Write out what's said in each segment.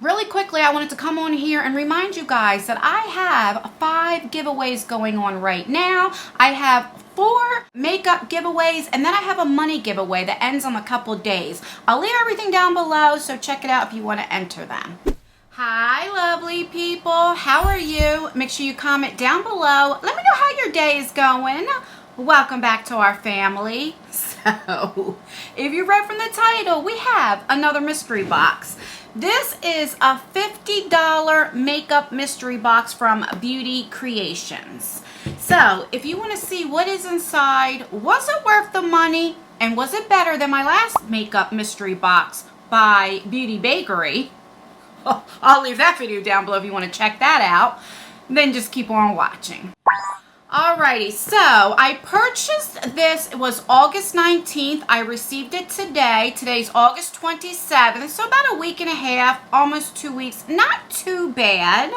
Really quickly, I wanted to come on here and remind you guys that I have 5 giveaways going on right now. I have 4 makeup giveaways, and then I have a money giveaway that ends in a couple days. I'll leave everything down below, so check it out if you want to enter them. Hi, lovely people. How are you? Make sure you comment down below. Let me know how your day is going. Welcome back to our family. So, if you read from the title, we have another mystery box. This is a $50 makeup mystery box from Beauty Creations. So, if you want to see what is inside, was it worth the money, and was it better than my last makeup mystery box by Beauty Bakery? I'll leave that video down below if you want to check that out. Then just keep on watching. Alrighty, so I purchased this. It was August 19th. I received it today. Today's August 27th, so about a week and a half, almost 2 weeks. Not too bad.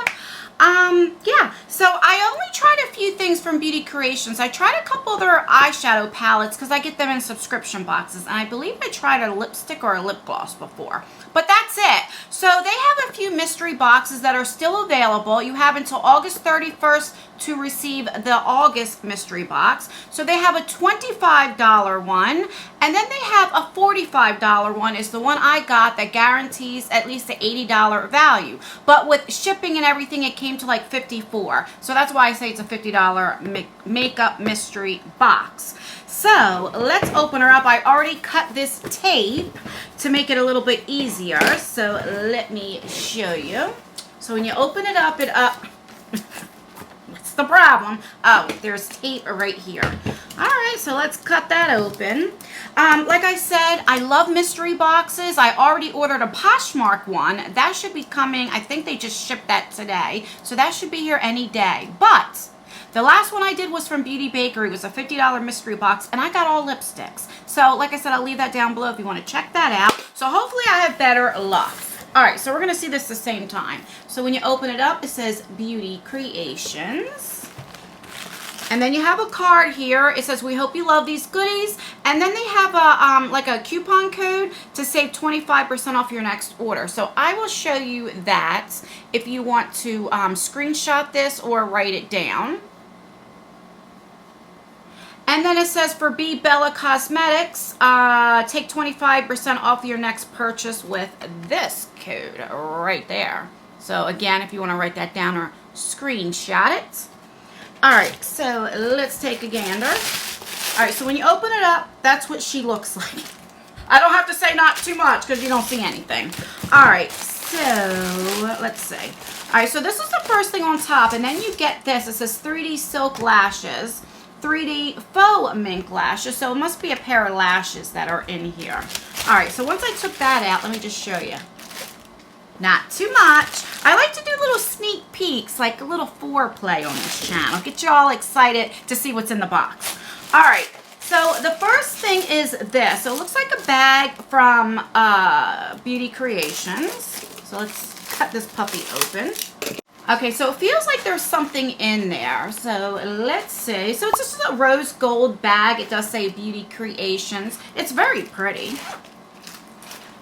Yeah, so I only tried a few things from Beauty Creations. I tried a couple of their eyeshadow palettes because I get them in subscription boxes, and I believe I tried a lipstick or a lip gloss before. But that's it. So they have a few mystery boxes that are still available. You have until August 31st to receive the August mystery box. So they have a $25 one, and then they have a $45 one is the one I got that guarantees at least an $80 value. But with shipping and everything, it came to like $54. So that's why I say it's a $50 makeup mystery box. So let's open her up. I already cut this tape to make it a little bit easier. So let me show you. So when you open it up, what's the problem? Oh, there's tape right here. All right, so let's cut that open. Like I said, I love mystery boxes. I already ordered a Poshmark one. That should be coming. I think they just shipped that today. So that should be here any day. But the last one I did was from Beauty Bakery. It was a $50 mystery box, and I got all lipsticks. So, like I said, I'll leave that down below if you want to check that out. So, hopefully I have better luck. All right, so we're going to see this at the same time. So, when you open it up, it says Beauty Creations. And then you have a card here. It says, we hope you love these goodies. And then they have a like a coupon code to save 25% off your next order. So I will show you that if you want to screenshot this or write it down. And then it says for B Bella Cosmetics, take 25% off your next purchase with this code right there. So again, if you want to write that down or screenshot it. Alright, so let's take a gander. Alright, so when you open it up, that's what she looks like. I don't have to say not too much because you don't see anything. Alright, so let's see. Alright, so this is the first thing on top, and then you get this. It says 3D Silk Lashes. 3D faux mink lashes, so it must be a pair of lashes that are in here. Alright, so once I took that out, let me just show you. Not too much. I like to do little sneak peeks, like a little foreplay on this channel. Get you all excited to see what's in the box. Alright, so the first thing is this. So it looks like a bag from Beauty Creations. So let's cut this puppy open. Okay, so it feels like there's something in there. So let's see. So it's just a rose gold bag. It does say Beauty Creations. It's very pretty.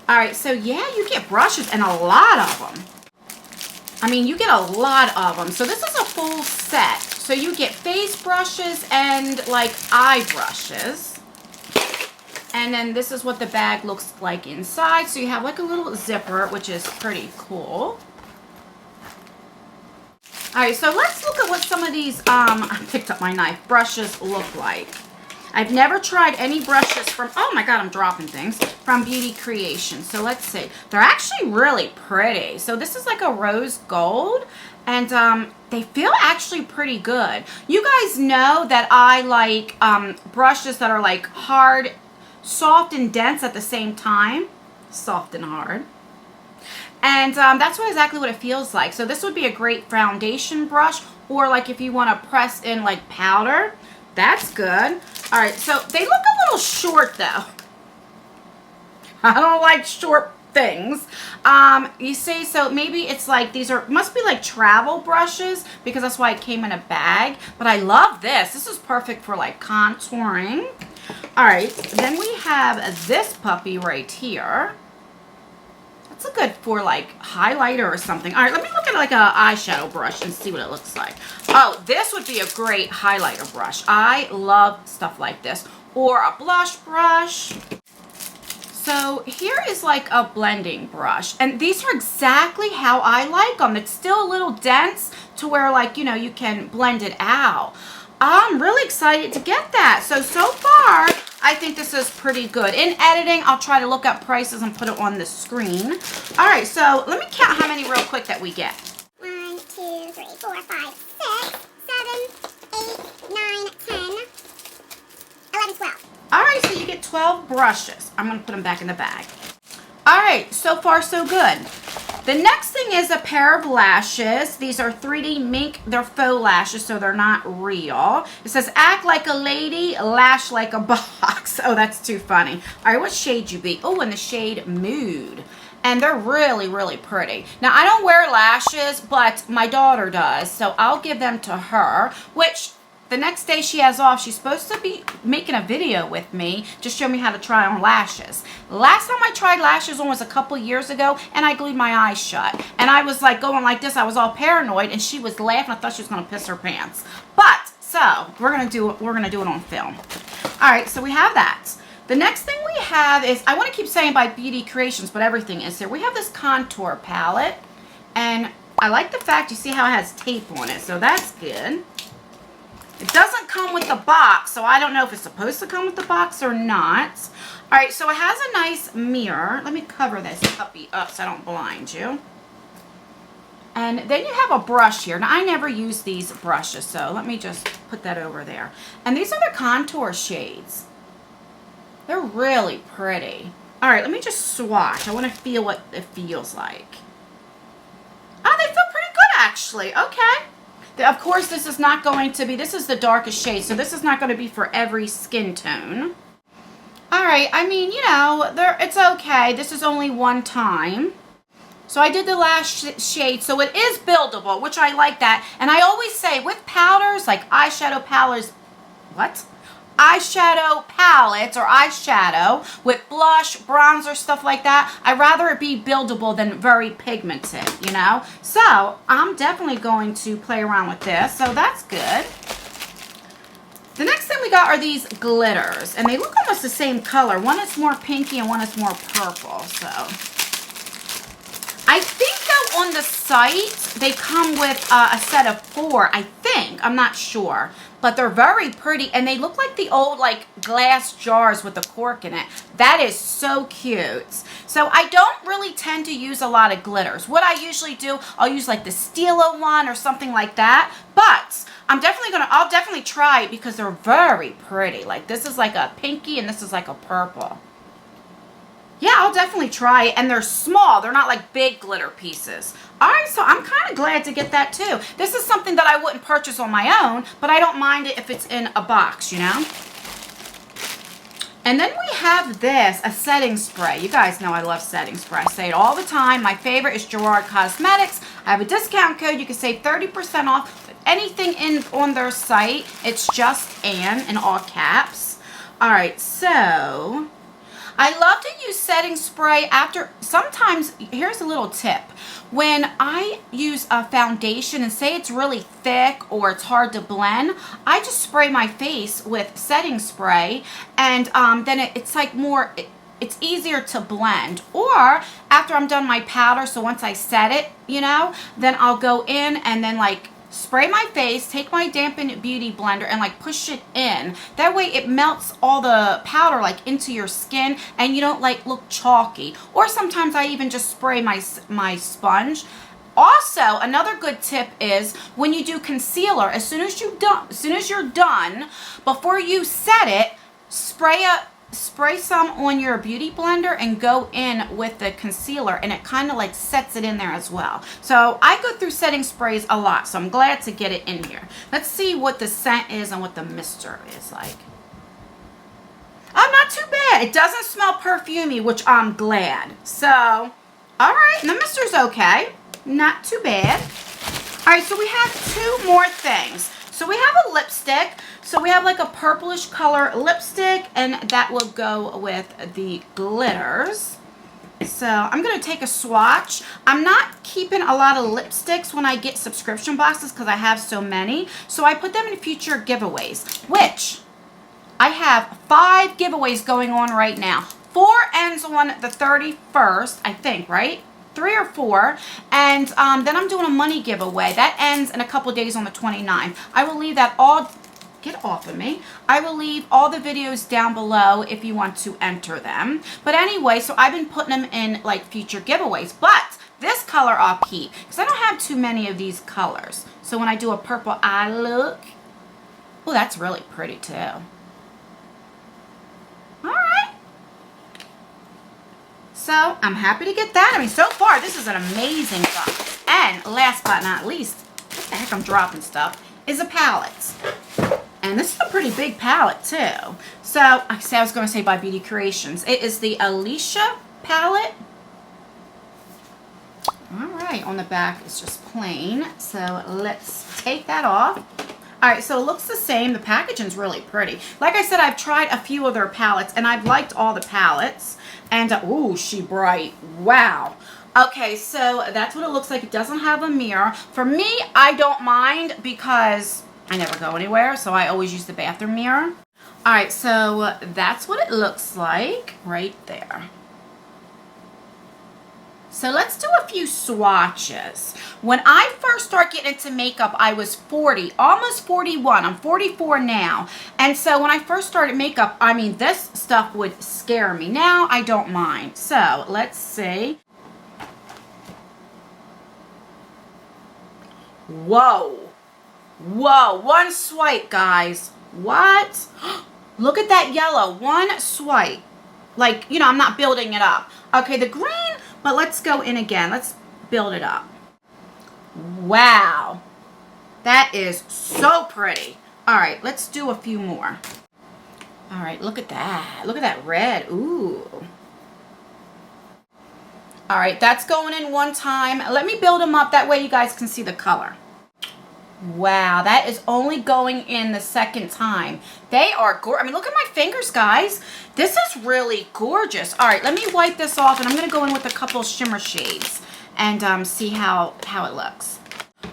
All right, so yeah, you get brushes and a lot of them. I mean, you get a lot of them. So this is a full set. So you get face brushes and like eye brushes. And then this is what the bag looks like inside. So you have like a little zipper, which is pretty cool. Alright, so let's look at what some of these, I picked up my knife, brushes look like. I've never tried any brushes from, oh my god, I'm dropping things, from Beauty Creations. So let's see. They're actually really pretty. So this is like a rose gold, and they feel actually pretty good. You guys know that I like brushes that are like hard, soft and dense at the same time. Soft and hard. And that's exactly what it feels like. So this would be a great foundation brush, or like if you want to press in like powder, that's good. All right, so they look a little short though. I don't like short things. You see, so maybe it's like these must be like travel brushes because that's why it came in a bag. But I love this. This is perfect for like contouring. All right, then we have this puppy right here. That's a good for like highlighter or something. All right, let me look at like a eyeshadow brush and see what it looks like. Oh, this would be a great highlighter brush. I love stuff like this. Or a blush brush. So here is like a blending brush. And these are exactly how I like them. It's still a little dense to where like, you know, you can blend it out. I'm really excited to get that. So far, I think this is pretty good. In editing, I'll try to look up prices and put it on the screen. All right, so let me count how many real quick that we get. 1, 2, 3, 4, 5, 6, 7, 8, 9, 10, 11, 12. All right, so you get 12 brushes. I'm going to put them back in the bag. All right, so far so good. The next thing is a pair of lashes. These are 3D mink. They're faux lashes, so they're not real. It says, act like a lady, lash like a box. Oh, that's too funny. All right, what shade you be? Oh, in the shade Mood. And they're really, really pretty. Now, I don't wear lashes, but my daughter does, so I'll give them to her, which the next day she has off, she's supposed to be making a video with me to show me how to try on lashes. Last time I tried lashes on was a couple years ago, and I glued my eyes shut. And I was like going like this. I was all paranoid, and she was laughing. I thought she was going to piss her pants. But, so, we're going to do it on film. All right, so we have that. The next thing we have is, I want to keep saying by Beauty Creations, but everything is here. We have this contour palette, and I like the fact you see how it has tape on it, so that's good. It doesn't come with the box, so I don't know if it's supposed to come with the box or not. All right, so it has a nice mirror. Let me cover this puppy up so I don't blind you. And then you have a brush here. Now, I never use these brushes, so let me just put that over there. And these are the contour shades. They're really pretty. All right, let me just swatch. I want to feel what it feels like. Oh, they feel pretty good, actually. Okay. Of course, this is not going to be, this is the darkest shade, so this is not going to be for every skin tone. All right, I mean, you know, it's okay. This is only one time. So I did the last shade, so it is buildable, which I like that. And I always say with powders, like eyeshadow palettes, eyeshadow palettes or eyeshadow with blush, bronzer, stuff like that, I'd rather it be buildable than very pigmented, you know? So I'm definitely going to play around with this, so that's good. The next thing we got are these glitters, and they look almost the same color. One is more pinky and one is more purple, so. I think though on the site, they come with a set of 4, I think. I'm not sure. But they're very pretty, and they look like the old like glass jars with the cork in it. That is so cute. So I don't really tend to use a lot of glitters. What I usually do, I'll use like the Stilo one or something like that. But I'll definitely try it because they're very pretty. Like this is like a pinky and this is like a purple. Yeah, I'll definitely try it. And they're small. They're not like big glitter pieces. All right, so I'm kind of glad to get that too. This is something that I wouldn't purchase on my own, but I don't mind it if it's in a box, you know? And then we have this, a setting spray. You guys know I love setting spray. I say it all the time. My favorite is Gerard Cosmetics. I have a discount code. You can save 30% off anything on their site. It's Justanne in all caps. All right, so I love to use setting spray after, sometimes, here's a little tip. When I use a foundation and say it's really thick or it's hard to blend, I just spray my face with setting spray, and then it's like more, it's easier to blend. Or after I'm done my powder, so once I set it, you know, then I'll go in and then like spray my face, take my dampened beauty blender and like push it in. That way it melts all the powder like into your skin and you don't like look chalky. Or sometimes I even just spray my sponge. Also, another good tip is when you do concealer, as soon as you're done, before you set it, spray some on your beauty blender and go in with the concealer, and it kind of like sets it in there as well. So I go through setting sprays a lot, so I'm glad to get it in here. Let's see what the scent is and what the mister is like. Oh, not too bad. It doesn't smell perfumey, which I'm glad. So, all right, and the mister's okay. Not too bad. All right, so we have 2 more things. So we have a lipstick. So we have like a purplish color lipstick, and that will go with the glitters. So I'm going to take a swatch. I'm not keeping a lot of lipsticks when I get subscription boxes because I have so many. So I put them in future giveaways, which I have 5 giveaways going on right now. 4 ends on the 31st, I think, right? 3 or 4. And then I'm doing a money giveaway. That ends in a couple days on the 29th. I will leave that all... Get off of me. I will leave all the videos down below if you want to enter them. But anyway, so I've been putting them in like future giveaways. But this color I'll keep because I don't have too many of these colors. So when I do a purple eye look, oh, that's really pretty too. All right. So I'm happy to get that. I mean, so far this is an amazing box. And last but not least, what the heck, I'm dropping stuff, is a palette. And this is a pretty big palette too. So I was going to say by Beauty Creations. It is the Alicia palette. All right, on the back it's just plain. So let's take that off. All right, so it looks the same. The packaging's really pretty. Like I said, I've tried a few of their palettes and I've liked all the palettes. And ooh, she bright. Wow. Okay, so that's what it looks like. It doesn't have a mirror. For me, I don't mind because I never go anywhere, so I always use the bathroom mirror. All right, so that's what it looks like right there. So let's do a few swatches. When I first started getting into makeup, I was 40, almost 41. I'm 44 now. And so when I first started makeup, I mean, this stuff would scare me. Now I don't mind. So let's see. Whoa. Whoa, one swipe, guys. What? Look at that yellow. One swipe. Like, you know, I'm not building it up. Okay, the green, but let's go in again. Let's build it up. Wow. That is so pretty. All right, let's do a few more. All right, look at that. Look at that red. Ooh. All right, that's going in one time. Let me build them up. That way you guys can see the color. Wow, that is only going in the second time. They are gorgeous. I mean, look at my fingers, guys. This is really gorgeous. All right, let me wipe this off, and I'm going to go in with a couple shimmer shades and see how it looks.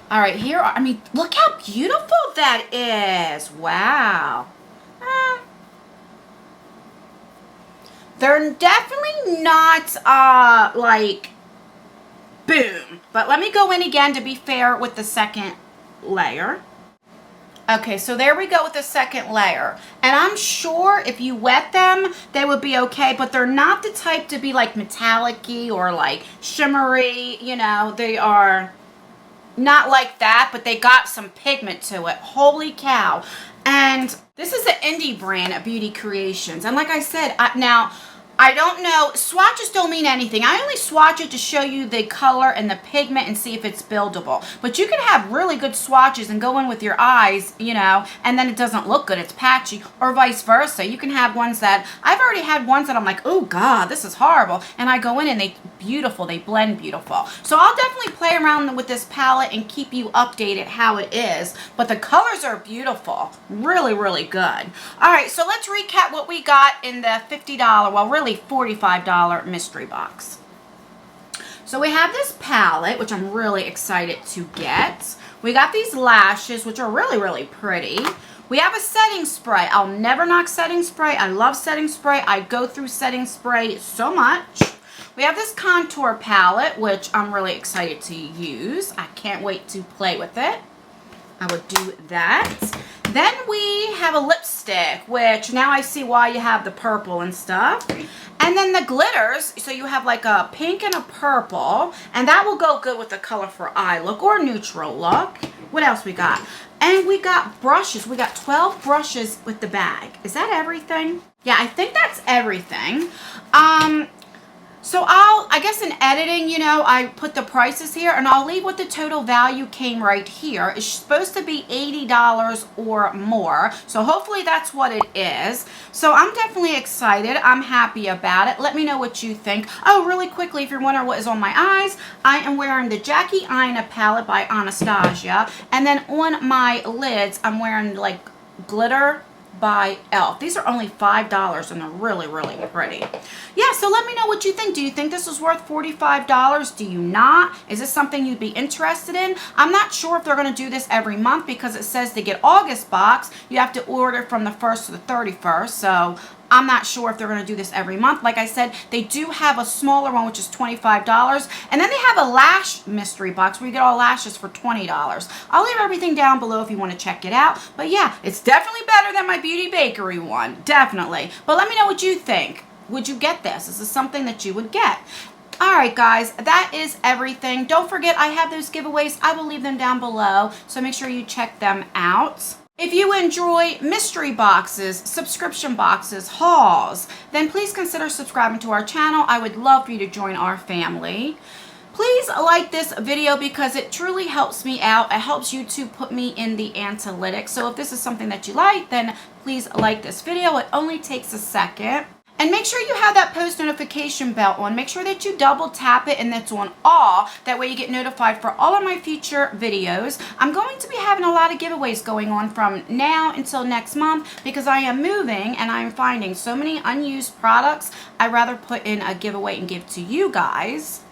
All right, here are, I mean, look how beautiful that is. Wow. They're definitely not like boom. But let me go in again to be fair with the second layer. Okay, so there we go with the second layer. And I'm sure if you wet them, they would be okay, but they're not the type to be like metallic-y or like shimmery, you know, they are not like that, but they got some pigment to it. Holy cow. And this is an indie brand at Beauty Creations. And like I said, now, I don't know, swatches don't mean anything. I only swatch it to show you the color and the pigment and see if it's buildable. But you can have really good swatches and go in with your eyes, you know, and then it doesn't look good, it's patchy, or vice versa. You can have ones that, I've already had ones that I'm like, oh God, this is horrible. And I go in and they beautiful, they blend beautiful. So I'll definitely play around with this palette and keep you updated how it is. But the colors are beautiful, really, really good. All right, so let's recap what we got in the $50, well, really $45 mystery box. So we have this palette, which I'm really excited to get. We got these lashes, which are really, really pretty. We have a setting spray. I'll never knock setting spray. I love setting spray. I go through setting spray so much. We have this contour palette, which I'm really excited to use. I can't wait to play with it. I would do that. Then we have a lipstick, which now I see why you have the purple and stuff. And then the glitters, so you have like a pink and a purple, and that will go good with the color for eye look or neutral look. What else we got? And we got brushes. We got 12 brushes with the bag. Is that everything? Yeah, I think that's everything. So I guess in editing, you know, I put the prices here, and I'll leave what the total value came right here. It's supposed to be $80 or more. So hopefully that's what it is. So I'm definitely excited. I'm happy about it. Let me know what you think. Oh, really quickly, if you're wondering what is on my eyes, I am wearing the Jackie Aina palette by Anastasia. And then on my lids, I'm wearing like glitter by e.l.f. These are only $5 and they're really, really pretty. Yeah, so let me know what you think. Do you think this is worth $45? Do you not? Is this something you'd be interested in? I'm not sure if they're going to do this every month because it says to get August box, you have to order from the 1st to the 31st. So I'm not sure if they're going to do this every month. Like I said, they do have a smaller one, which is $25. And then they have a lash mystery box where you get all lashes for $20. I'll leave everything down below if you want to check it out. But yeah, it's definitely better than my Beauty Bakery one. Definitely. But let me know what you think. Would you get this? Is this something that you would get? Alright guys, that is everything. Don't forget I have those giveaways. I will leave them down below. So make sure you check them out. If you enjoy mystery boxes, subscription boxes, hauls, then please consider subscribing to our channel. I would love for you to join our family. Please like this video because it truly helps me out. It helps YouTube put me in the analytics. So if this is something that you like, then please like this video. It only takes a second. And make sure you have that post notification bell on. Make sure that you double tap it and that's on all. That way you get notified for all of my future videos. I'm going to be having a lot of giveaways going on from now until next month because I am moving and I'm finding so many unused products. I'd rather put in a giveaway and give to you guys.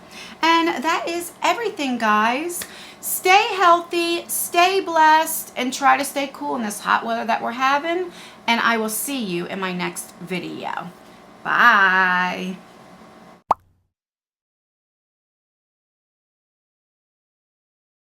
And that is everything, guys. Stay healthy, stay blessed, and try to stay cool in this hot weather that we're having. And I will see you in my next video. Bye.